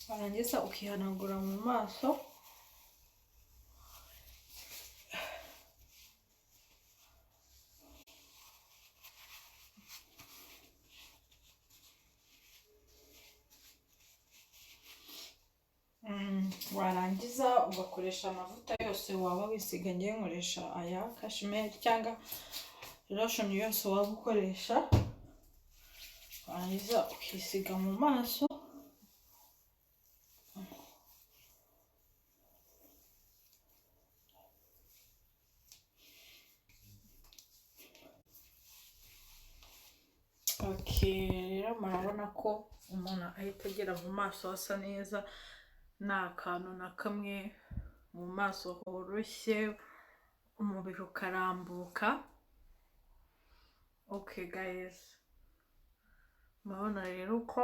warangiza ukihanagura mu maso. Warangiza ugakoresha amavuta yose waba wisiga. Ngiye nkoresha aya cashmere cyangwa lotion yose waba ukoresha, warangiza ukisiga mu maso. Rero murabona ko umuntu ahita agira mu maso hasa neza, nta kantu na kamwe, mu maso horoshye, umubiri ukarambuka. Guys, murabona rero ko